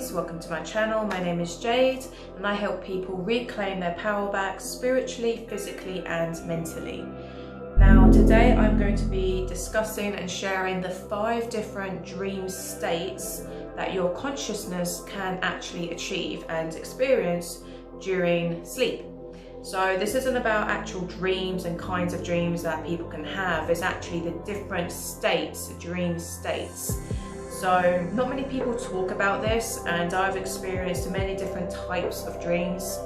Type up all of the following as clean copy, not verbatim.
guys, welcome to my channel. My name is Jade and I help people reclaim their power back spiritually, physically and mentally. Now today I'm going to be discussing and sharing the 5 different dream states that your consciousness can actually achieve and experience during sleep. So this isn't about actual dreams and kinds of dreams that people can have, it's actually the different states, dream states. So not many people talk about this, and I've experienced many different types of dreams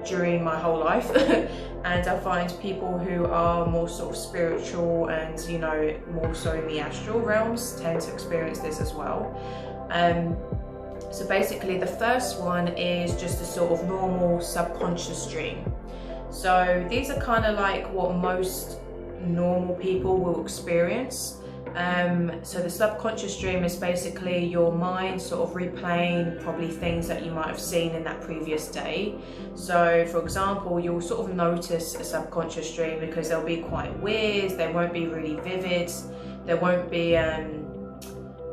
during my whole life. And I find people who are more sort of spiritual and, you know, more so in the astral realms tend to experience this as well. So basically the first one is just a sort of normal subconscious dream. So these are kind of like what most normal people will experience. So the subconscious dream is basically your mind sort of replaying probably things that you might have seen in that previous day. So for example, you'll sort of notice a subconscious dream because they'll be quite weird, they won't be really vivid, there won't be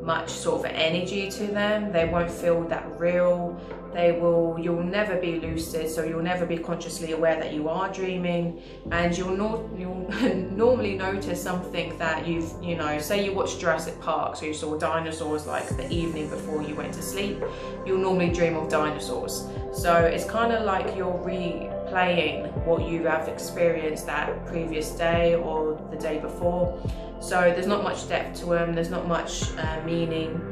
much sort of energy to them, they won't feel that real. You'll never be lucid, so you'll never be consciously aware that you are dreaming, and you'll normally notice something that you know, say you watched Jurassic Park, so you saw dinosaurs like the evening before you went to sleep, you'll normally dream of dinosaurs. So it's kind of like you're replaying what you have experienced that previous day or the day before. So there's not much depth to them, there's not much meaning.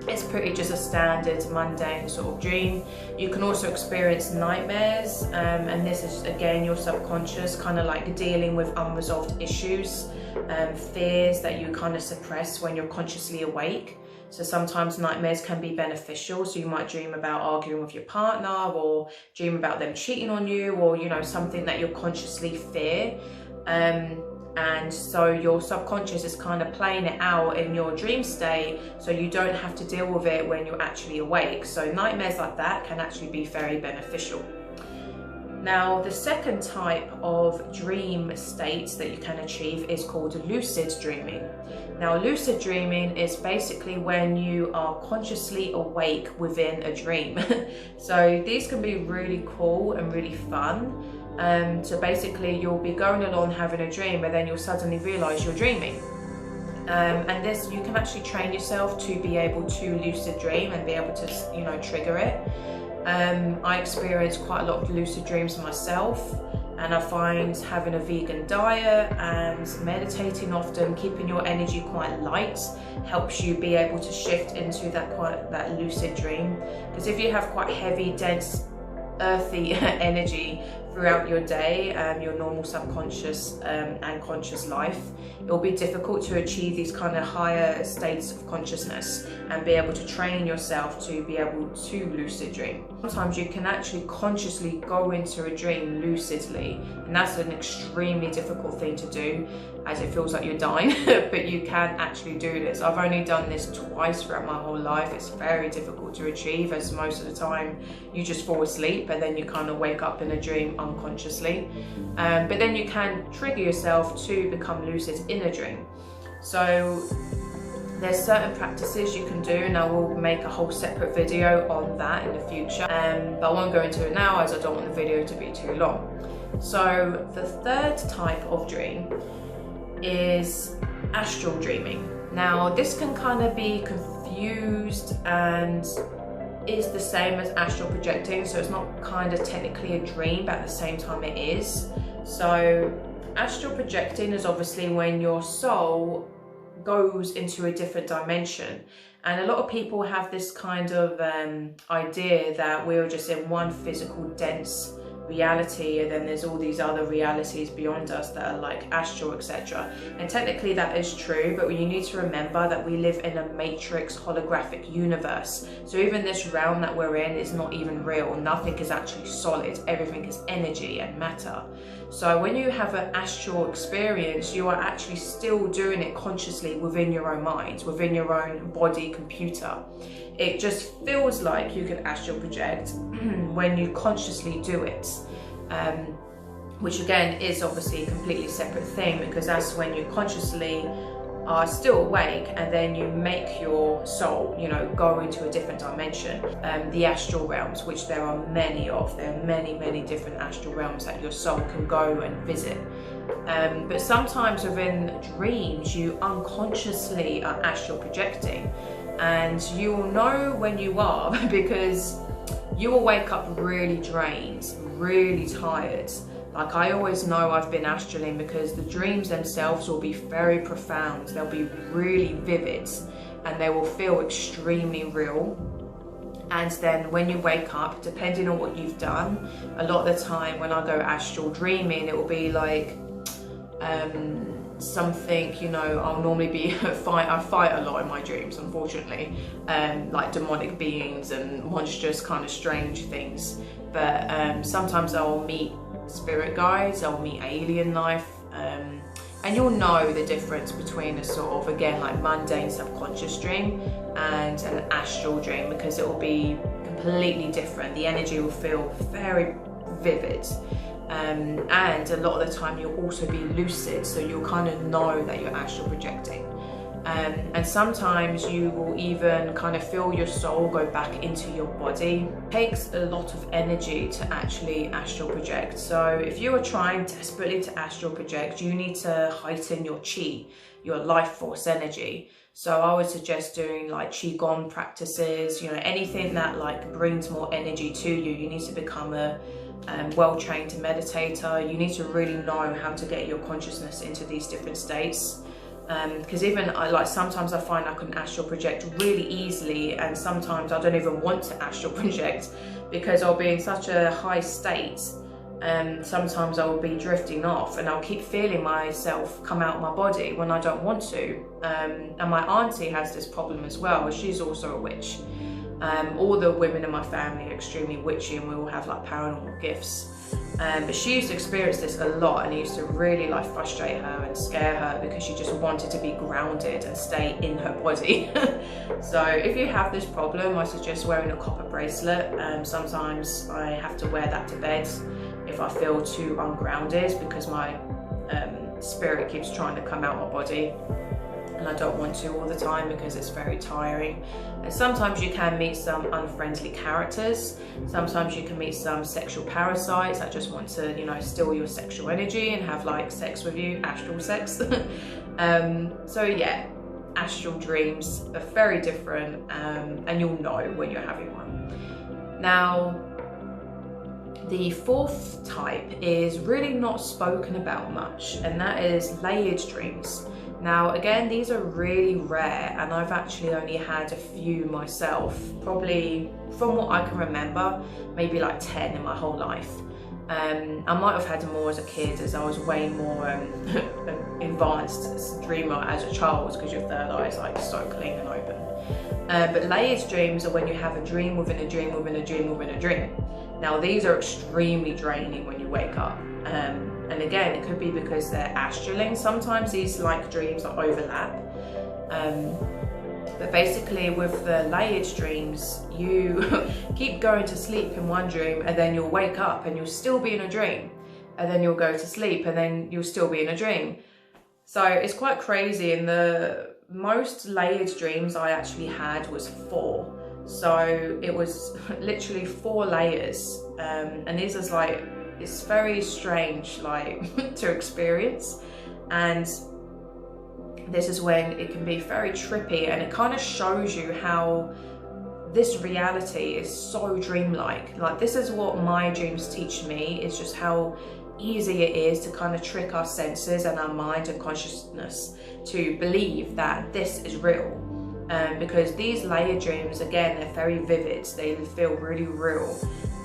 It's pretty just a standard mundane sort of dream. You can also experience nightmares, and this is again your subconscious kind of like dealing with unresolved issues, fears that you kind of suppress when you're consciously awake. So sometimes nightmares can be beneficial, so you might dream about arguing with your partner, or dream about them cheating on you, or you know, something that you consciously fear. And so your subconscious is kind of playing it out in your dream state, so you don't have to deal with it when you're actually awake. So nightmares like that can actually be very beneficial. Now, the second type of dream states that you can achieve is called lucid dreaming. Now, lucid dreaming is basically when you are consciously awake within a dream. So these can be really cool and really fun. So basically you'll be going along having a dream, but then you'll suddenly realize you're dreaming. And this, you can actually train yourself to be able to lucid dream and be able to, you know, trigger it. I experience quite a lot of lucid dreams myself, and I find having a vegan diet and meditating often, keeping your energy quite light, helps you be able to shift into that lucid dream. Because if you have quite heavy, dense, earthy energy throughout your day, your normal subconscious and conscious life, it'll be difficult to achieve these kind of higher states of consciousness and be able to train yourself to be able to lucid dream. Sometimes you can actually consciously go into a dream lucidly, and that's an extremely difficult thing to do, as it feels like you're dying. But you can actually do this. I've only done this twice throughout my whole life. It's very difficult to achieve, as most of the time you just fall asleep and then you kind of wake up in a dream unconsciously. But then you can trigger yourself to become lucid in a dream. So there's certain practices you can do, and I will make a whole separate video on that in the future, but I won't go into it now as I don't want the video to be too long. So the third type of dream is astral dreaming. Now this can kind of be confused and is the same as astral projecting, so it's not kind of technically a dream, but at the same time it is. So astral projecting is obviously when your soul goes into a different dimension, and a lot of people have this kind of idea that we're just in one physical dense reality, and then there's all these other realities beyond us that are like astral, etc. And technically that is true, but you need to remember that we live in a matrix holographic universe. So even this realm that we're in is not even real. Nothing is actually solid. Everything is energy and matter. So when you have an astral experience, you are actually still doing it consciously within your own mind, within your own body computer. It just feels like you can astral project when you consciously do it, which again is obviously a completely separate thing, because that's when you consciously are still awake, and then you make your soul, you know, go into a different dimension, the astral realms, which there are many of. There are many different astral realms that your soul can go and visit. But sometimes within dreams, you unconsciously are astral projecting, and you will know when you are because you will wake up really drained, really tired. Like, I always know I've been astraling because the dreams themselves will be very profound. They'll be really vivid and they will feel extremely real. And then when you wake up, depending on what you've done, a lot of the time when I go astral dreaming, it will be like something, you know, I'll normally be I fight a lot in my dreams, unfortunately, like demonic beings and monstrous kind of strange things. But sometimes I'll meet spirit guides, I'll meet alien life, and you'll know the difference between a sort of, again, like mundane subconscious dream and an astral dream, because it will be completely different. The energy will feel very vivid, and a lot of the time you'll also be lucid, so you'll kind of know that you're astral projecting. And sometimes you will even kind of feel your soul go back into your body. It takes a lot of energy to actually astral project. So if you are trying desperately to astral project, you need to heighten your chi, your life force energy. So I would suggest doing like qigong practices, you know, anything that like brings more energy to you. You need to become a well-trained meditator. You need to really know how to get your consciousness into these different states. Because even like sometimes I find I can astral project really easily, and sometimes I don't even want to astral project because I'll be in such a high state, and sometimes I will be drifting off and I'll keep feeling myself come out of my body when I don't want to. And my auntie has this problem as well. She's also a witch. All the women in my family are extremely witchy, and we all have like paranormal gifts. But she used to experience this a lot, and it used to really like frustrate her and scare her because she just wanted to be grounded and stay in her body. So if you have this problem, I suggest wearing a copper bracelet. Sometimes I have to wear that to bed if I feel too ungrounded, because my spirit keeps trying to come out my body, and I don't want to all the time because it's very tiring. And sometimes you can meet some unfriendly characters. Sometimes you can meet some sexual parasites that just want to, you know, steal your sexual energy and have like sex with you, astral sex. So yeah, astral dreams are very different, and you'll know when you're having one. Now, the fourth type is really not spoken about much, and that is layered dreams. Now, again, these are really rare, and I've actually only had a few myself, probably from what I can remember, maybe like 10 in my whole life. I might have had more as a kid, as I was way more advanced dreamer as a child, because your third eye is like so clean and open. But layered dreams are when you have a dream within a dream within a dream within a dream. Now, these are extremely draining when you wake up. And again, it could be because they're astraling. Sometimes these like dreams are overlap. But basically with the layered dreams, you keep going to sleep in one dream, and then you'll wake up and you'll still be in a dream. And then you'll go to sleep and then you'll still be in a dream. So it's quite crazy. And the most layered dreams I actually had was 4. So it was literally 4 layers. And this is like, it's very strange like to experience, and this is when it can be very trippy, and it kind of shows you how this reality is so dreamlike. Like, this is what my dreams teach me, is just how easy it is to kind of trick our senses and our mind and consciousness to believe that this is real. Because these layered dreams, again, they're very vivid, they feel really real,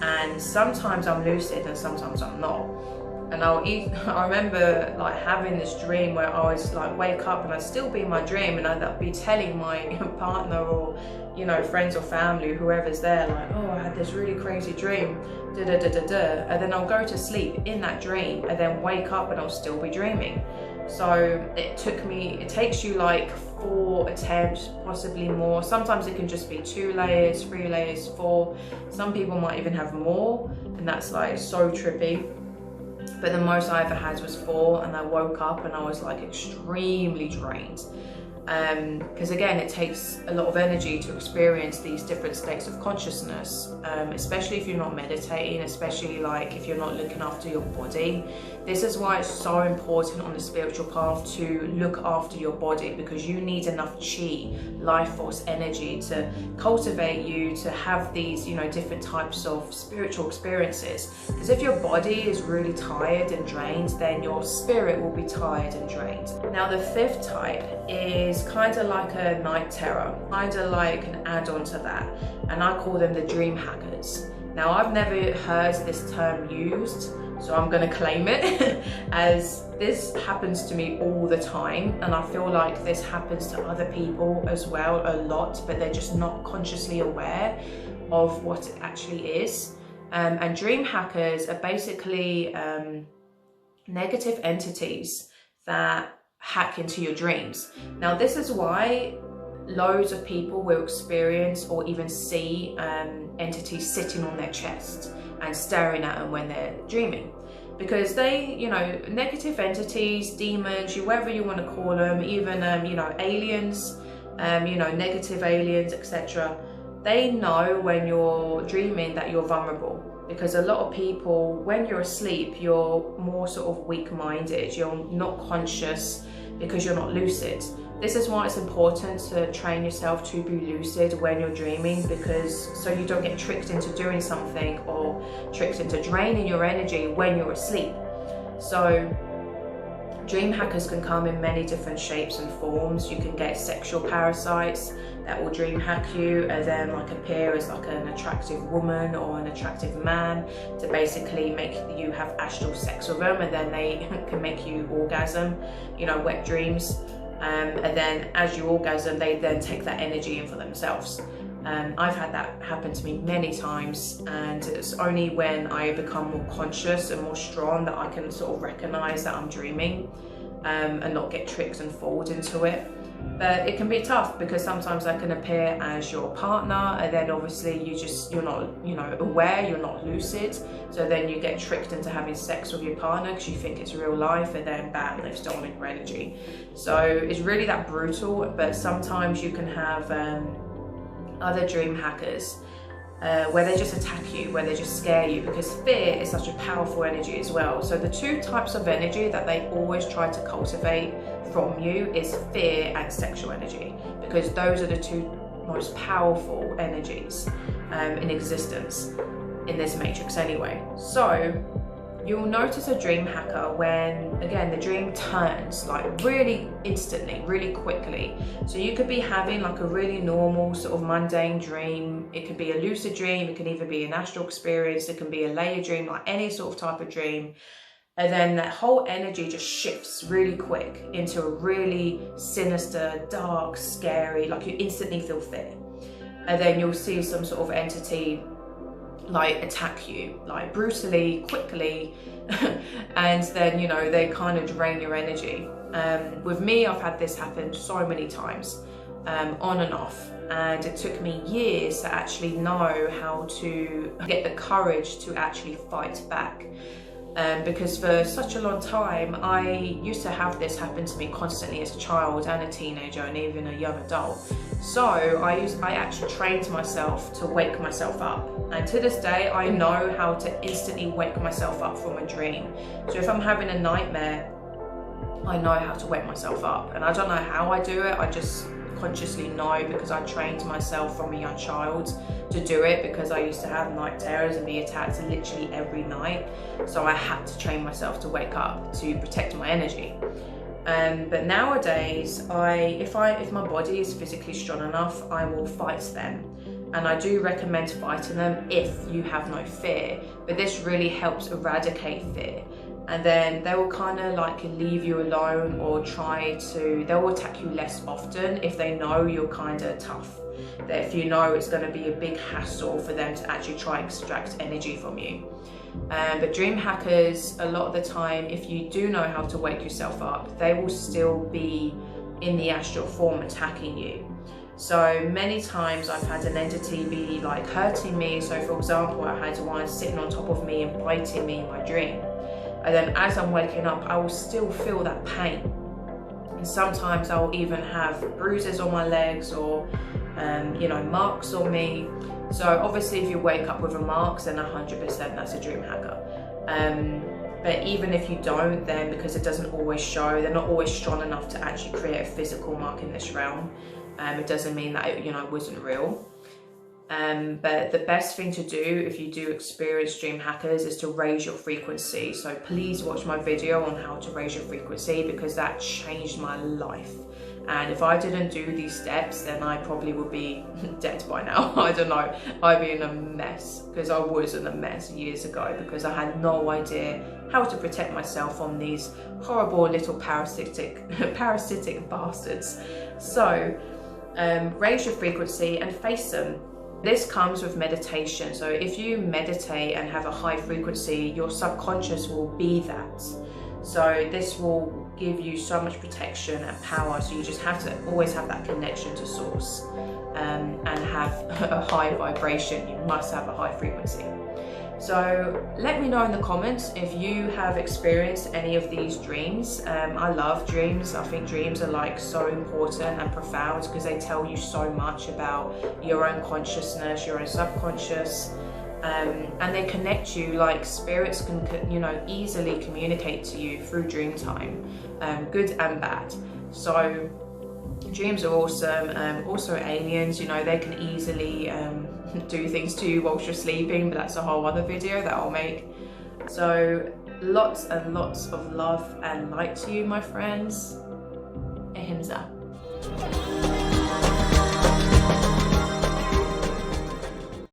and sometimes I'm lucid and sometimes I'm not. And I remember like having this dream where I was like wake up and I'd still be in my dream, and I'd be telling my partner or, you know, friends or family, whoever's there, like, oh, I had this really crazy dream, da da da da da, and then I'll go to sleep in that dream and then wake up and I'll still be dreaming. So it takes you like 4 attempts, possibly more. Sometimes it can just be 2 layers, 3 layers, 4. Some people might even have more, and that's like so trippy. but the most I ever had was 4, and I woke up and I was like extremely drained. Because again, it takes a lot of energy to experience these different states of consciousness, especially if you're not meditating, especially like if you're not looking after your body. This is why it's so important on the spiritual path to look after your body, because you need enough chi, life force, energy to cultivate you to have these, you know, different types of spiritual experiences. Because if your body is really tired and drained, then your spirit will be tired and drained. Now the 5th type is kind of like a night terror, kind of like an add-on to that, and I call them the dream hackers. Now I've never heard this term used, so I'm going to claim it as this happens to me all the time, and I feel like this happens to other people as well a lot, but they're just not consciously aware of what it actually is. And dream hackers are basically negative entities that hack into your dreams. Now this is why loads of people will experience or even see entities sitting on their chest and staring at them when they're dreaming, because they, you know, negative entities, demons, whatever you want to call them, even you know, aliens, you know, negative aliens, etc. They know when you're dreaming that you're vulnerable, because a lot of people, when you're asleep, you're more sort of weak-minded, you're not conscious because you're not lucid. This is why it's important to train yourself to be lucid when you're dreaming, because so you don't get tricked into doing something or tricked into draining your energy when you're asleep. So dream hackers can come in many different shapes and forms. You can get sexual parasites that will dream hack you and then like appear as like an attractive woman or an attractive man to basically make you have astral sex with them, and then they can make you orgasm, you know, wet dreams. And then as you orgasm, they then take that energy in for themselves. I've had that happen to me many times, and it's only when I become more conscious and more strong that I can sort of recognize that I'm dreaming and not get tricked and fooled into it. But it can be tough, because sometimes I can appear as your partner, and then obviously you're not, you know, aware, you're not lucid, so then you get tricked into having sex with your partner because you think it's real life, and then bam, they've stolen your energy. So it's really that brutal. But sometimes you can have other dream hackers where they just attack you, where they just scare you, because fear is such a powerful energy as well. So the 2 types of energy that they always try to cultivate from you is fear and sexual energy, because those are the 2 most powerful energies in existence in this matrix anyway. So you'll notice a dream hacker when, again, the dream turns like really instantly, really quickly. So you could be having like a really normal sort of mundane dream. It could be a lucid dream, it can either be an astral experience, it can be a layer dream, like any sort of type of dream. And then that whole energy just shifts really quick into a really sinister, dark, scary, like you instantly feel fear. And then you'll see some sort of entity like attack you like brutally, quickly, and then, you know, they kind of drain your energy. With me, I've had this happen so many times, on and off, and it took me years to actually know how to get the courage to actually fight back. Because for such a long time, I used to have this happen to me constantly as a child and a teenager and even a young adult. So I actually trained myself to wake myself up. And to this day, I know how to instantly wake myself up from a dream. So if I'm having a nightmare, I know how to wake myself up. And I don't know how I do it, I just consciously know, because I trained myself from a young child to do it, because I used to have night terrors and be attacked literally every night. So I had to train myself to wake up to protect my energy. But nowadays, if my body is physically strong enough, I will fight them. And I do recommend fighting them if you have no fear. But this really helps eradicate fear. And then they will kind of like leave you alone, or they will attack you less often if they know you're kind of tough. That if you know it's going to be a big hassle for them to actually try and extract energy from you. But dream hackers, a lot of the time, if you do know how to wake yourself up, they will still be in the astral form attacking you. So many times I've had an entity be like hurting me. So for example, I had one sitting on top of me and biting me in my dream. and then as I'm waking up, I will still feel that pain. And sometimes I'll even have bruises on my legs or marks on me. So obviously if you wake up with a mark, then 100% that's a dream hacker. But even if you don't, then because it doesn't always show, they're not always strong enough to actually create a physical mark in this realm. It doesn't mean that it wasn't real. But the best thing to do if you do experience dream hackers is to raise your frequency. So please watch my video on how to raise your frequency, because that changed my life. And if I didn't do these steps, then I probably would be dead by now. I don't know, I'd be in a mess, because I was in a mess years ago because I had no idea how to protect myself from these horrible little parasitic bastards. So raise your frequency and face them. This comes with meditation. So if you meditate and have a high frequency, your subconscious will be that. So this will give you so much protection and power. So you just have to always have that connection to source, and have a high vibration. You must have a high frequency. So let me know in the comments if you have experienced any of these dreams. I love dreams. I think dreams are like so important and profound because they tell you so much about your own consciousness, your own subconscious, and they connect you. Like spirits can, easily communicate to you through dream time, good and bad. So dreams are awesome. Also aliens, they can easily do things to you whilst you're sleeping, but that's a whole other video that I'll make. So lots and lots of love and light to you, my friends. Ahimsa.